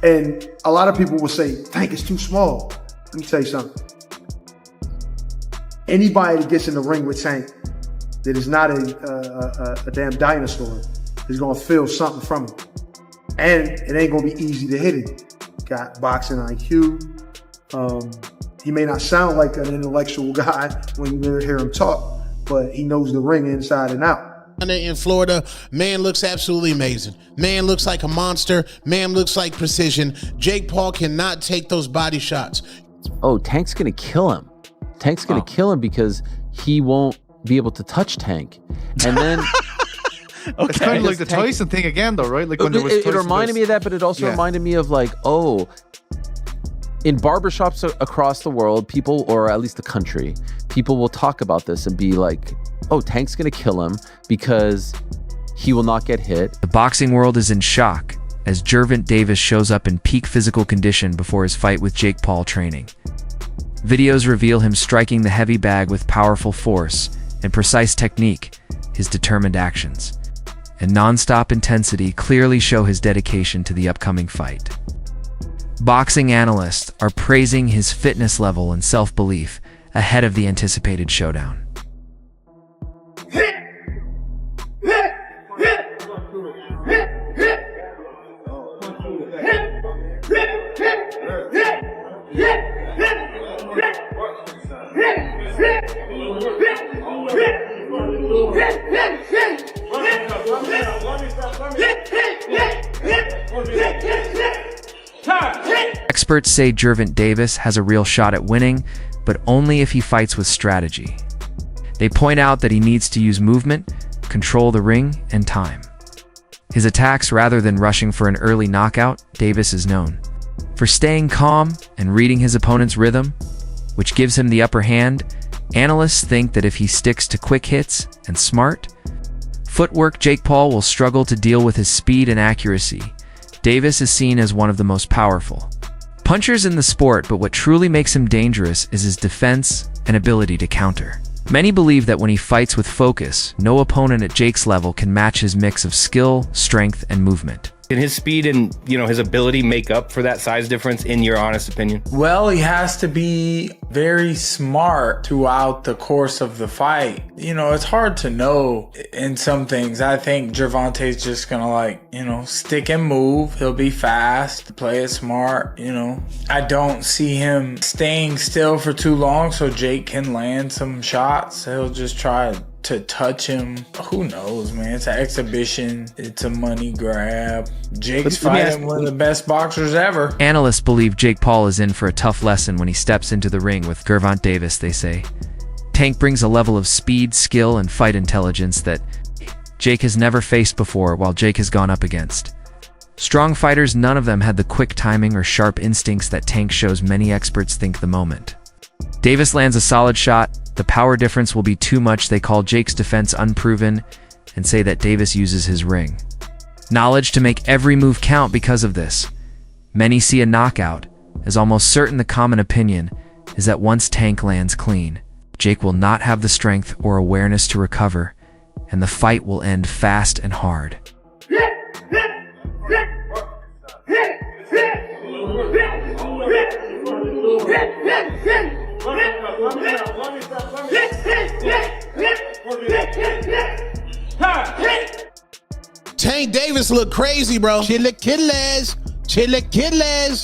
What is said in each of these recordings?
And a lot of people will say, Tank is too small. Let me tell you something. Anybody that gets in the ring with Tank that is not a damn dinosaur is gonna feel something from him. And it ain't gonna be easy to hit him. Got boxing IQ. He may not sound like an intellectual guy when you hear him talk, but he knows the ring inside and out. In Florida, man looks absolutely amazing. Man looks like a monster. Man looks like precision. Jake Paul cannot take those body shots. Oh, Tank's gonna kill him. Tank's gonna kill him because he won't be able to touch Tank. And then okay. It's kind of like the Tyson thing again, though, right? Like when it reminded me of that, but it also reminded me of like, oh, in barbershops across the world, people, or at least the country, people will talk about this and be like, oh, Tank's gonna kill him because he will not get hit. The boxing world is in shock as Gervonta Davis shows up in peak physical condition before his fight with Jake Paul training. Videos reveal him striking the heavy bag with powerful force and precise technique, his determined actions, and non-stop intensity clearly show his dedication to the upcoming fight. Boxing analysts are praising his fitness level and self-belief ahead of the anticipated showdown. Experts say Gervonta Davis has a real shot at winning, but only if he fights with strategy. They point out that he needs to use movement, control the ring, and time. His attacks, rather than rushing for an early knockout, Davis is known for staying calm and reading his opponent's rhythm, which gives him the upper hand. Analysts think that if he sticks to quick hits and smart footwork, Jake Paul will struggle to deal with his speed and accuracy. Davis is seen as one of the most powerful punchers in the sport, but what truly makes him dangerous is his defense and ability to counter. Many believe that when he fights with focus, no opponent at Jake's level can match his mix of skill, strength, and movement. Can his speed and, his ability make up for that size difference, in your honest opinion? Well, he has to be very smart throughout the course of the fight. It's hard to know in some things. I think Gervonta's just gonna stick and move. He'll be fast, play it smart, I don't see him staying still for too long so Jake can land some shots. He'll just try to touch him. Who knows, man? It's an exhibition. It's a money grab. Jake's fighting one of the best boxers ever. Analysts believe Jake Paul is in for a tough lesson when he steps into the ring with Gervonta Davis, they say. Tank brings a level of speed, skill, and fight intelligence that Jake has never faced before, while Jake has gone up against strong fighters. None of them had the quick timing or sharp instincts that Tank shows. Many experts think the moment Davis lands a solid shot, the power difference will be too much. They call Jake's defense unproven and say that Davis uses his ring knowledge to make every move count. Because of this, many see a knockout as almost certain. The common opinion is that once Tank lands clean, Jake will not have the strength or awareness to recover, and the fight will end fast and hard. Tank Davis look crazy, bro. Chilaquiles.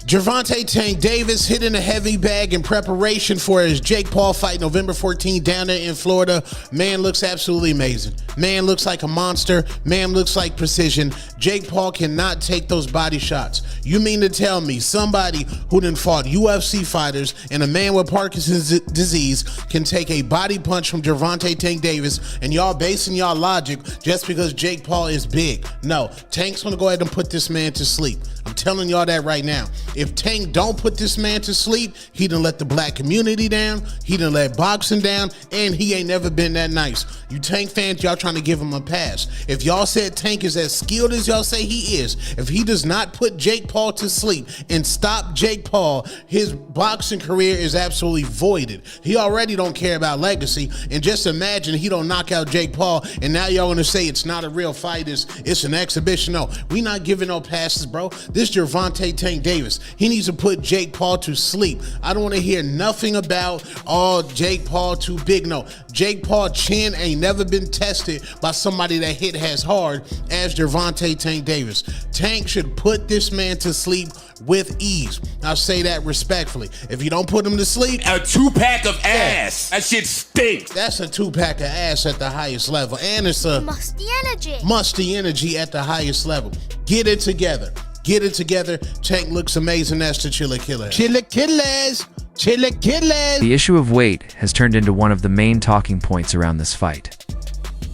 Gervonta Tank Davis hitting a heavy bag in preparation for his Jake Paul fight November 14th down there in Florida. Man looks absolutely amazing. Man looks like a monster. Man looks like precision. Jake Paul cannot take those body shots. You mean to tell me somebody who done fought UFC fighters and a man with Parkinson's disease can take a body punch from Gervonta Tank Davis, and y'all basing y'all logic just because Jake Paul is big? No, Tank's gonna go ahead and put this man to sleep. I'm telling y'all that right now. If Tank don't put this man to sleep, he done let the black community down, he done let boxing down, and he ain't never been that nice. You Tank fans, y'all trying to give him a pass. If y'all said Tank is as skilled as y'all say he is, if he does not put Jake Paul to sleep and stop Jake Paul, his boxing career is absolutely voided. He already don't care about legacy, and just imagine he don't knock out Jake Paul, and now y'all gonna say it's not a real fight, it's an exhibition. No, we not giving no passes, bro. This Gervonta Tank Davis, he needs to put Jake Paul to sleep. I don't want to hear nothing about, oh, Jake Paul too big. No, Jake Paul chin ain't never been tested by somebody that hit as hard as Gervonta Tank Davis. Tank should put this man to sleep with ease. I'll say that respectfully. If you don't put him to sleep, a 2-pack of ass. That shit stinks. That's a 2-pack of ass at the highest level. And it's a musty energy. Musty energy at the highest level. Get it together. Get it together. Tank looks amazing. That's the Chilla Killer. Chilla Killers. Chilla Killers. The issue of weight has turned into one of the main talking points around this fight.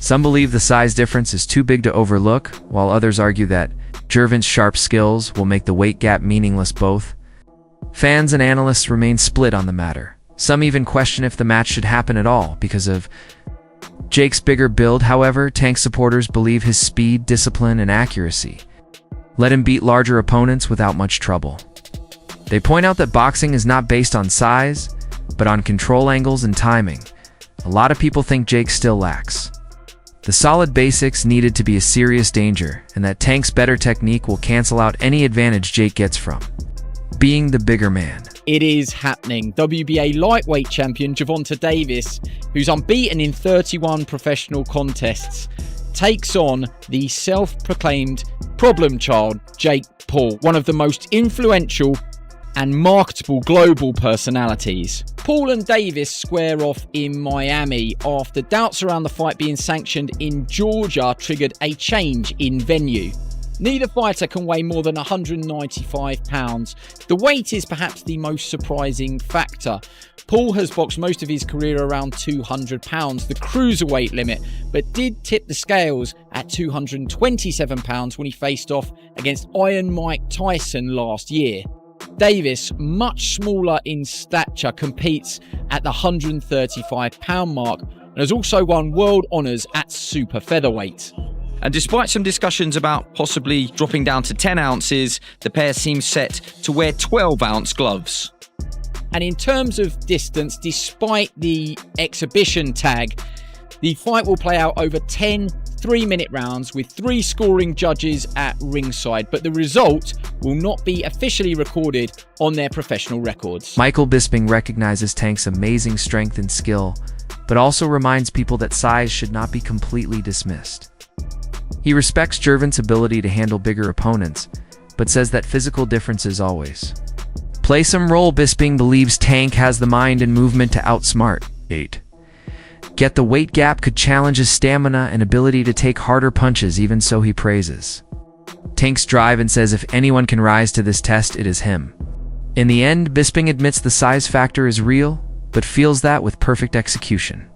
Some believe the size difference is too big to overlook, while others argue that Gervonta's sharp skills will make the weight gap meaningless. Both fans and analysts remain split on the matter. Some even question if the match should happen at all because of Jake's bigger build. However, Tank supporters believe his speed, discipline, and accuracy let him beat larger opponents without much trouble. They point out that boxing is not based on size, but on control angles and timing. A lot of people think Jake still lacks the solid basics needed to be a serious danger, and that Tank's better technique will cancel out any advantage Jake gets from being the bigger man. It is happening. WBA lightweight champion Gervonta Davis, who's unbeaten in 31 professional contests, takes on the self-proclaimed problem child, Jake Paul, one of the most influential and marketable global personalities. Paul and Davis square off in Miami after doubts around the fight being sanctioned in Georgia triggered a change in venue. Neither fighter can weigh more than 195 pounds. The weight is perhaps the most surprising factor. Paul has boxed most of his career around 200 pounds, the cruiserweight limit, but did tip the scales at 227 pounds when he faced off against Iron Mike Tyson last year. Davis, much smaller in stature, competes at the 135 pound mark and has also won world honours at super featherweight. And despite some discussions about possibly dropping down to 10 ounces, the pair seem set to wear 12-ounce gloves. And in terms of distance, despite the exhibition tag, the fight will play out over 10 3-minute rounds with 3 scoring judges at ringside, but the result will not be officially recorded on their professional records. Michael Bisping recognizes Tank's amazing strength and skill, but also reminds people that size should not be completely dismissed. He respects Gervonta's ability to handle bigger opponents, but says that physical differences always play some role. Bisping believes Tank has the mind and movement to outsmart 8. Yet the weight gap could challenge his stamina and ability to take harder punches. Even so, he praises Tank's drive and says if anyone can rise to this test, it is him. In the end, Bisping admits the size factor is real, but feels that with perfect execution,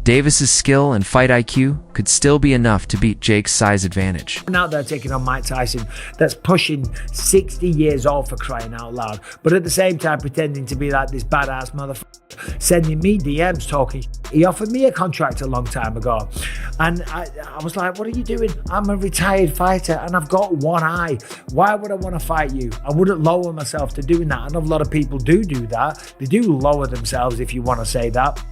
Davis's skill and fight IQ could still be enough to beat Jake's size advantage. Out there taking on Mike Tyson that's pushing 60 years old, for crying out loud, but at the same time pretending to be like this badass motherfucker, sending me DMs talking. He offered me a contract a long time ago, and I was like, what are you doing? I'm a retired fighter and I've got one eye. Why would I want to fight you? I wouldn't lower myself to doing that. I know a lot of people do that. They do lower themselves, if you want to say that,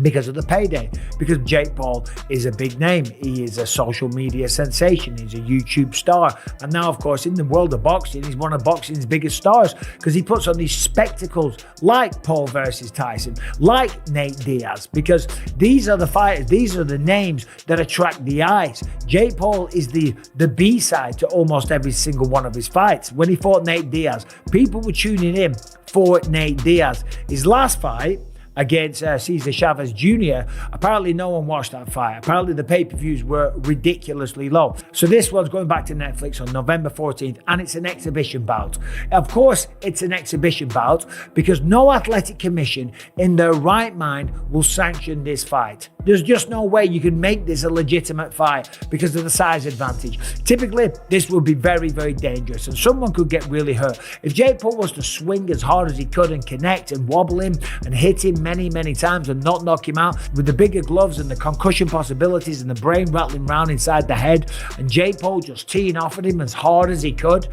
because of the payday, because Jake Paul is a big name. He is a social media sensation. He's a YouTube star. And now, of course, in the world of boxing, he's one of boxing's biggest stars because he puts on these spectacles like Paul versus Tyson, like Nate Diaz, because these are the fighters, these are the names that attract the eyes. Jake Paul is the B-side to almost every single one of his fights. When he fought Nate Diaz, people were tuning in for Nate Diaz. His last fight against Cesar Chavez Jr., apparently no one watched that fight. Apparently the pay-per-views were ridiculously low. So this one's going back to Netflix on November 14th, and it's an exhibition bout. Of course, it's an exhibition bout because no athletic commission in their right mind will sanction this fight. There's just no way you can make this a legitimate fight because of the size advantage. Typically, this would be very, very dangerous and someone could get really hurt. If Jake Paul was to swing as hard as he could and connect and wobble him and hit him many, many times and not knock him out, with the bigger gloves and the concussion possibilities and the brain rattling around inside the head, and Jake Paul just teeing off at him as hard as he could,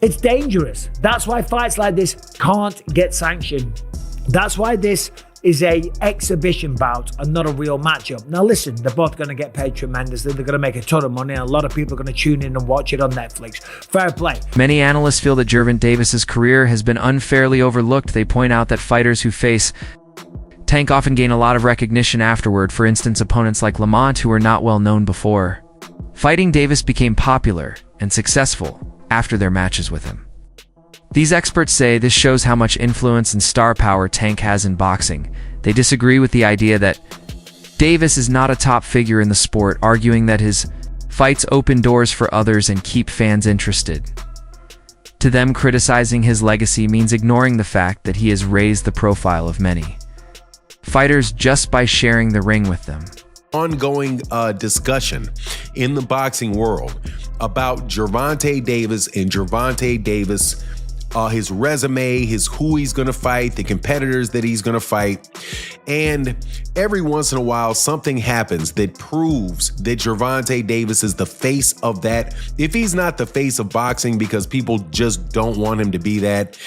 it's dangerous. That's why fights like this can't get sanctioned. That's why this is a exhibition bout and not a real matchup. Now listen, they're both going to get paid tremendously. They're going to make a ton of money and a lot of people are going to tune in and watch it on Netflix. Fair play. Many analysts feel that Gervonta Davis's career has been unfairly overlooked. They point out that fighters who face Tank often gain a lot of recognition afterward. For instance, opponents like Lamont, who were not well known before. Fighting Davis became popular and successful after their matches with him. These experts say this shows how much influence and star power Tank has in boxing. They disagree with the idea that Davis is not a top figure in the sport, arguing that his fights open doors for others and keep fans interested. To them, criticizing his legacy means ignoring the fact that he has raised the profile of many fighters just by sharing the ring with them. Ongoing discussion in the boxing world about Gervonta Davis and Gervonta Davis, his resume, who he's going to fight, the competitors that he's going to fight. And every once in a while, something happens that proves that Gervonta Davis is the face of that. If he's not the face of boxing because people just don't want him to be that,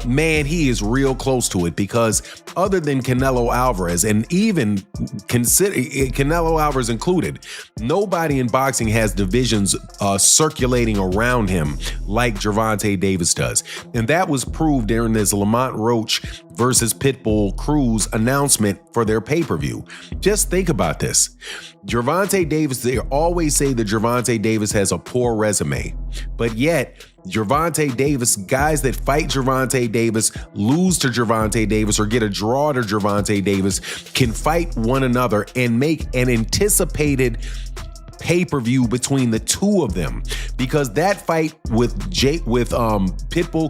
man, he is real close to it, because other than Canelo Alvarez, and even consider Canelo Alvarez included, nobody in boxing has divisions circulating around him like Gervonta Davis does. And that was proved during this Lamont Roach versus Pitbull Cruz announcement for their pay-per-view. Just think about this. Gervonta Davis, they always say that Gervonta Davis has a poor resume, but yet Gervonta Davis, guys that fight Gervonta Davis, lose to Gervonta Davis, or get a draw to Gervonta Davis, can fight one another and make an anticipated pay-per-view between the two of them, because that fight with Pitbull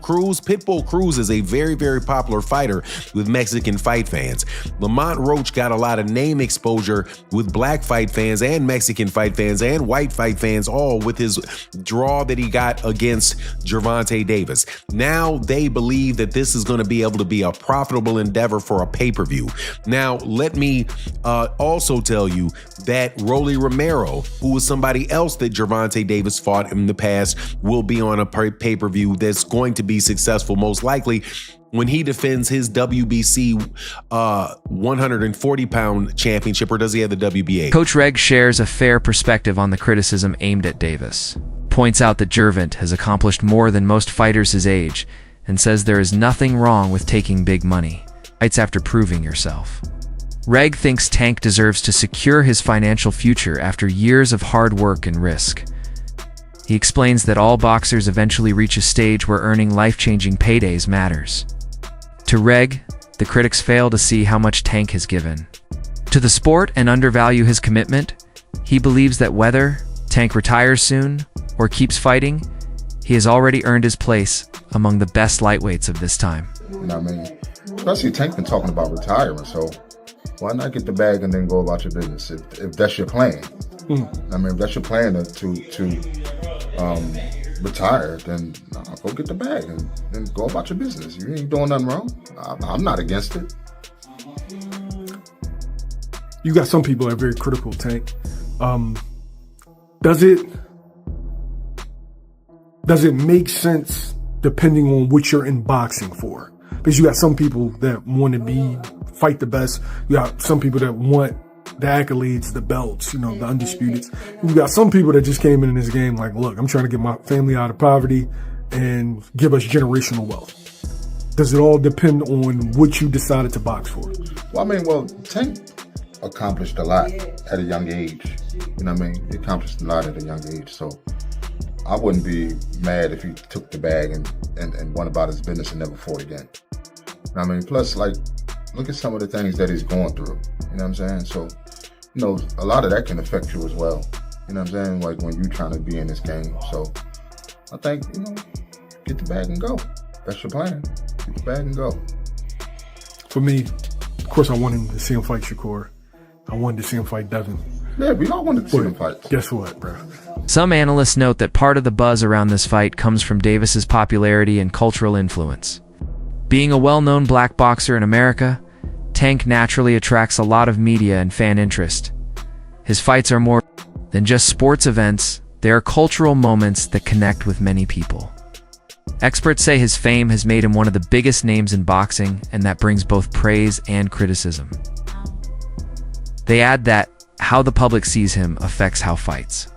Cruz is a very, very popular fighter with Mexican fight fans. Lamont Roach got a lot of name exposure with black fight fans and Mexican fight fans and white fight fans, all with his draw that he got against Gervonta Davis. Now they believe that this is going to be able to be a profitable endeavor for a pay-per-view. Now let me also tell you that Rolly Romero, who was somebody else that Gervonta Davis fought in the past, will be on a pay-per-view that's going to be successful, most likely, when he defends his WBC 140-pound championship. Or does he have the WBA? Coach Reg shares a fair perspective on the criticism aimed at Davis, points out that Gervonta has accomplished more than most fighters his age, and says there is nothing wrong with taking big money. Fights after proving yourself. Reg thinks Tank deserves to secure his financial future after years of hard work and risk. He explains that all boxers eventually reach a stage where earning life-changing paydays matters. To Reg, the critics fail to see how much Tank has given to the sport and undervalue his commitment. He believes that whether Tank retires soon or keeps fighting, he has already earned his place among the best lightweights of this time. You know what I mean? Especially Tank been talking about retirement, so why not get the bag and then go about your business if that's your plan? I mean, if that's your plan to retire, then go get the bag and then go about your business. You ain't doing nothing wrong. I'm not against it. You got some people that are very critical, Tank. Does it make sense depending on what you're in boxing for? Because you got some people that want to fight the best. You got some people that want the accolades, the belts, the undisputed. You got some people that just came in this game like, look, I'm trying to get my family out of poverty and give us generational wealth. Does it all depend on what you decided to box for? Well, Tank accomplished a lot at a young age. You know what I mean? He accomplished a lot at a young age. So I wouldn't be mad if he took the bag and went about his business and never fought again. You know what I mean? Plus, look at some of the things that he's going through. You know what I'm saying? So, a lot of that can affect you as well. You know what I'm saying? Like when you're trying to be in this game. So I think, get the bag and go. That's your plan. Get the bag and go. For me, of course, I want him to see him fight Shakur. I wanted to see him fight Devin. Yeah, we all wanted to see him fight. Guess what, bro? Some analysts note that part of the buzz around this fight comes from Davis's popularity and cultural influence. Being a well-known black boxer in America, Tank naturally attracts a lot of media and fan interest. His fights are more than just sports events, they are cultural moments that connect with many people. Experts say his fame has made him one of the biggest names in boxing, and that brings both praise and criticism. They add that how the public sees him affects how fights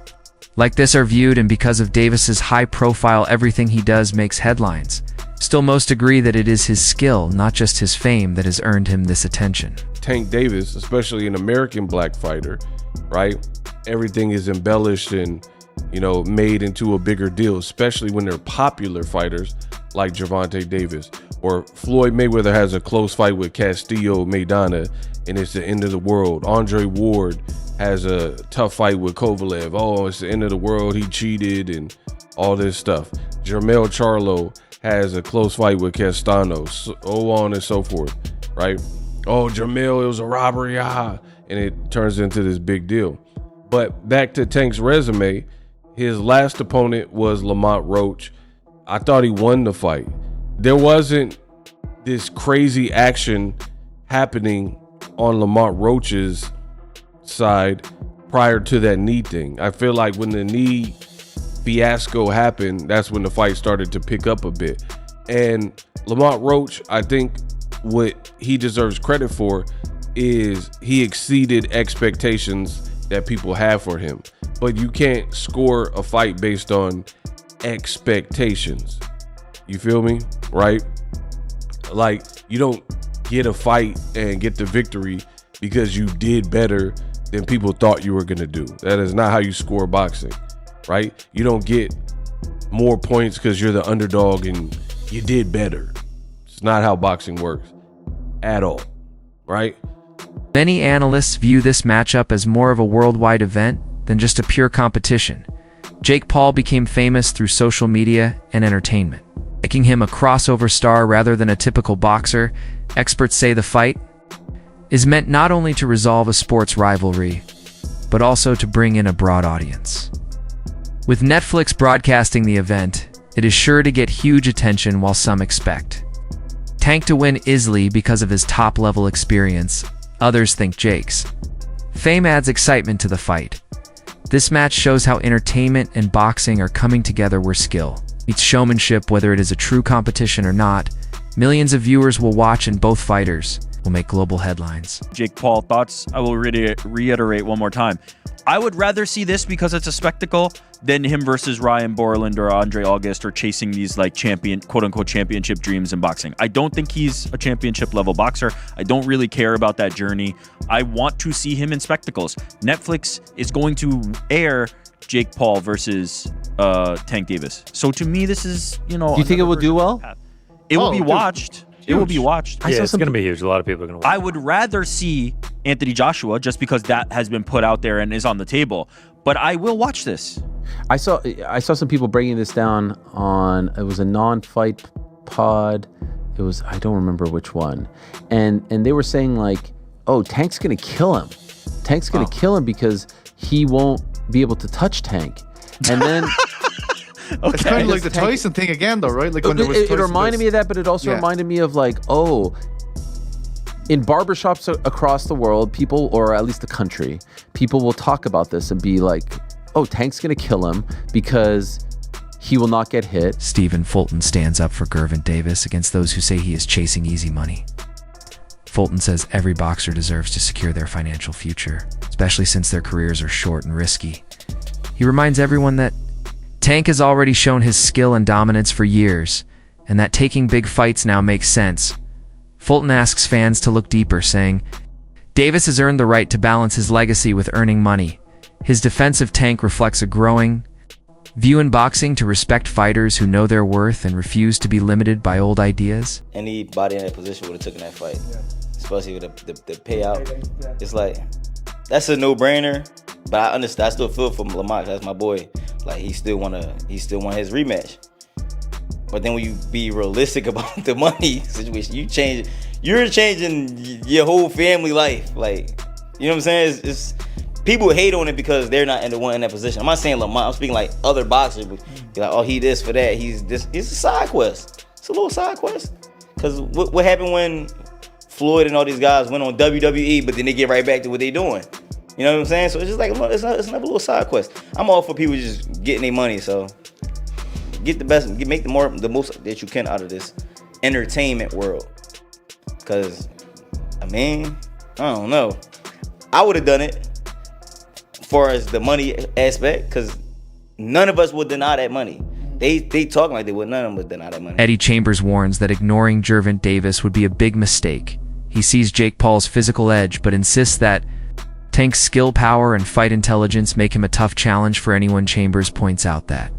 like this are viewed, and because of Davis's high profile, everything he does makes headlines. Still, most agree that it is his skill, not just his fame, that has earned him this attention. Tank Davis, especially an American black fighter, right? Everything is embellished and, you know, made into a bigger deal, especially when they're popular fighters like Gervonta Davis. Or Floyd Mayweather has a close fight with Castillo Maidana, and it's the end of the world. Andre Ward has a tough fight with Kovalev. Oh, it's the end of the world. He cheated and all this stuff. Jermell Charlo has a close fight with Castano, so on and so forth, right? Oh, Jermell, it was a robbery, and it turns into this big deal. But back to Tank's resume, his last opponent was Lamont Roach. I thought he won the fight. There wasn't this crazy action happening on Lamont Roach's side prior to that knee thing. I feel like when the knee fiasco happened, that's when the fight started to pick up a bit. And Lamont Roach, I think what he deserves credit for is he exceeded expectations that people have for him. But you can't score a fight based on expectations. You feel me? Right? Like, you don't get a fight and get the victory because you did better than people thought you were going to do. That is not how you score boxing, right? You don't get more points because you're the underdog and you did better. It's not how boxing works at all, right? Many analysts view this matchup as more of a worldwide event than just a pure competition. Jake Paul became famous through social media and entertainment, making him a crossover star rather than a typical boxer. Experts say the fight is meant not only to resolve a sports rivalry, but also to bring in a broad audience. With Netflix broadcasting the event, it is sure to get huge attention, while some expect Tank to win easily because of his top-level experience. Others think Jake's fame adds excitement to the fight. This match shows how entertainment and boxing are coming together where skill meets showmanship. Whether it is a true competition or not, millions of viewers will watch, and both fighters will make global headlines. Jake Paul, thoughts? I will reiterate one more time. I would rather see this because it's a spectacle than him versus Ryan Borland or Andre August, or chasing these like quote-unquote championship dreams in boxing. I don't think he's a championship level boxer. I don't really care about that journey. I want to see him in spectacles. Netflix is going to air Jake Paul versus Tank Davis. So to me, this is, you know... Do you think it will do well? It will be watched. It will be watched. Yeah, it's going to be huge. A lot of people are going to watch. I would rather see Anthony Joshua, just because that has been put out there and is on the table. But I will watch this. I saw some people breaking this down on, it was a non-fight pod. It was, I don't remember which one. And they were saying like, oh, Tank's going to kill him. Tank's going to kill him because he won't be able to touch Tank. And then... Okay. It's kind of like the Tyson thing again, though, right? Like when there was it reminded me of that, but it also reminded me of like, oh, in barbershops across the world, people, or at least the country, people will talk about this and be like, oh, Tank's gonna kill him because he will not get hit. Stephen Fulton stands up for Gervonta Davis against those who say he is chasing easy money. Fulton says every boxer deserves to secure their financial future, especially since their careers are short and risky. He reminds everyone that Tank has already shown his skill and dominance for years, and that taking big fights now makes sense. Fulton asks fans to look deeper, saying, Davis has earned the right to balance his legacy with earning money. His defense of Tank reflects a growing view in boxing to respect fighters who know their worth and refuse to be limited by old ideas. Anybody in that position would have taken that fight, especially with the payout. It's like, that's a no-brainer, but I understand. I still feel for Lamont. That's my boy. Like, he still want his rematch. But then when you be realistic about the money situation, you're changing your whole family life. Like, You know what I'm saying? It's people hate on it because they're not in that position. I'm not saying Lamont. I'm speaking like other boxers. Be like, oh, he this for that. He's this. It's a side quest. It's a little side quest. Because what happened when Floyd and all these guys went on WWE, but then they get right back to what they doing? You know what I'm saying? So it's just like it's another little side quest. I'm all for people just getting their money. So get the best, make the most that you can out of this entertainment world. Because I mean, I don't know. I would have done it as far as the money aspect, because none of us would deny that money. They talking like they would. None of them would deny that money. Eddie Chambers warns that ignoring Gervonta Davis would be a big mistake. He sees Jake Paul's physical edge, but insists that Tank's skill power and fight intelligence make him a tough challenge for anyone. Chambers points out that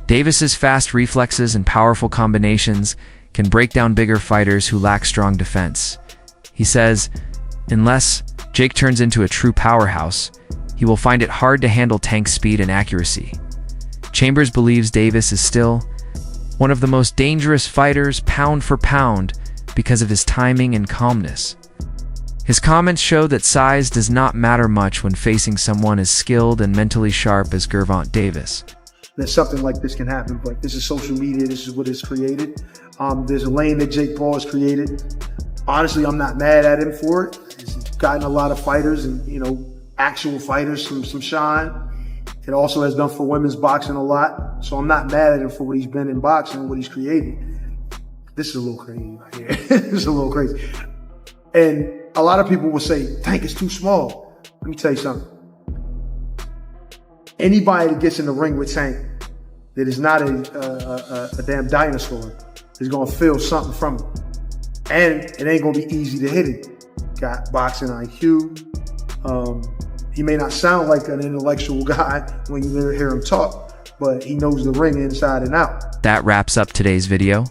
Davis's fast reflexes and powerful combinations can break down bigger fighters who lack strong defense. He says, unless Jake turns into a true powerhouse, he will find it hard to handle Tank's speed and accuracy. Chambers believes Davis is still one of the most dangerous fighters pound for pound because of his timing and calmness. His comments show that size does not matter much when facing someone as skilled and mentally sharp as Gervonta Davis. That something like this can happen, but this is social media. This is what it's created. There's a lane that Jake Paul has created. Honestly, I'm not mad at him for it. He's gotten a lot of fighters and, actual fighters some shine. It also has done for women's boxing a lot. So I'm not mad at him for what he's been in boxing and what he's created. This is a little crazy right here. This is a little crazy. And a lot of people will say, Tank is too small. Let me tell you something. Anybody that gets in the ring with Tank that is not a damn dinosaur is going to feel something from him. And it ain't going to be easy to hit him. Got boxing IQ. He may not sound like an intellectual guy when you hear him talk, but he knows the ring inside and out. That wraps up today's video.